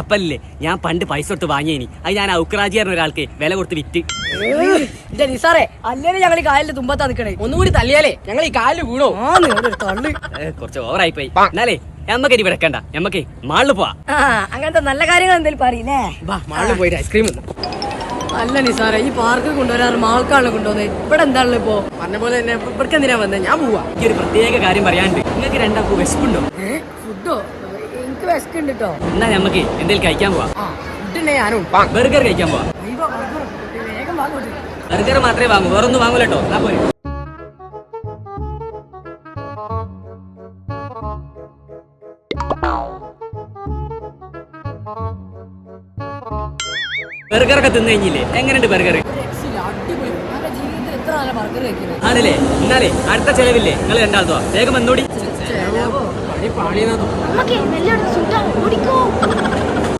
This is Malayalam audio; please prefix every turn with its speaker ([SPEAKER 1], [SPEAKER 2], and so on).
[SPEAKER 1] അപ്പല്ലേ ഞാൻ പണ്ട് പൈസ കൊടുത്ത് വാങ്ങിയേനി അത് ഞാൻ ഔക്രാജി പറഞ്ഞ ഒരാൾക്ക് വില കൊടുത്ത് വിറ്റ്.
[SPEAKER 2] നിസാറേ അല്ലേ ഞങ്ങൾ ഈ കാലിന്റെ തുമ്പത്താ നിക്കണേ.
[SPEAKER 3] ഒന്നുകൂടി തല്ലിയാലേ ഞങ്ങൾ ഈ കാലിൽ വീണോ?
[SPEAKER 2] തള്ളു
[SPEAKER 1] കുറച്ച് ഓവറായി പോയി. എന്നാലേ നമ്മക്ക് ഇനി വിടക്കണ്ട, നമ്മക്ക് മാളിൽ പോവാ.
[SPEAKER 2] അങ്ങനത്തെ നല്ല കാര്യങ്ങൾ എന്തെങ്കിലും പറയില്ലേ?
[SPEAKER 3] വാ മാളിൽ പോയിട്ട് ഐസ്ക്രീം
[SPEAKER 2] അല്ല നിസാറേ ഈ പാർക്ക് കൊണ്ടുവരാറ് മാൾക്കാണല്ലോ കൊണ്ടുവന്നത്. ഇവിടെ എന്താണല്ലോ ഇപ്പൊ?
[SPEAKER 3] പറഞ്ഞ പോലെ തന്നെ ഇവിടേക്ക് എന്തിനാ വന്നത്? ഞാൻ പോവാ.
[SPEAKER 1] ഈ ഒരു പ്രത്യേക കാര്യം പറയാണ്ട്, നിങ്ങൾക്ക് രണ്ടാൾക്കും വിശപ്പുണ്ടോ?
[SPEAKER 2] ഫുഡോ? എനിക്ക് വിശക്കുണ്ട് കേട്ടോ.
[SPEAKER 1] എന്നാ നമ്മക്ക് എന്തെങ്കിലും കഴിക്കാൻ പോവാ.
[SPEAKER 3] ഫുഡിനെ ഞാനും
[SPEAKER 1] ബർഗർ കഴിക്കാൻ പോവാ.
[SPEAKER 2] വേഗം വാങ്ങോട്ട്.
[SPEAKER 1] ബർഗർ മാത്രമേ വാങ്ങൂ, വേറൊന്നും വാങ്ങൂലട്ടോ. എന്നാ പോരെ. ബർഗറൊക്കെ തിന്നു കഴിഞ്ഞില്ലേ? എങ്ങനെയുണ്ട് ബർഗർ?
[SPEAKER 2] അടിപൊളി. നമ്മുടെ ജീവിതത്തിൽ എത്ര നല്ല ബർഗർ കഴിക്കുന്നത്
[SPEAKER 1] ആണല്ലേ? എന്നാലേ അടുത്ത ചെലവില്ലേ നിങ്ങൾ രണ്ടാളത്തോ വേഗം വന്നോടി.
[SPEAKER 3] പണി പാളിയെന്നാ തോന്നുന്നു.
[SPEAKER 2] നമുക്ക്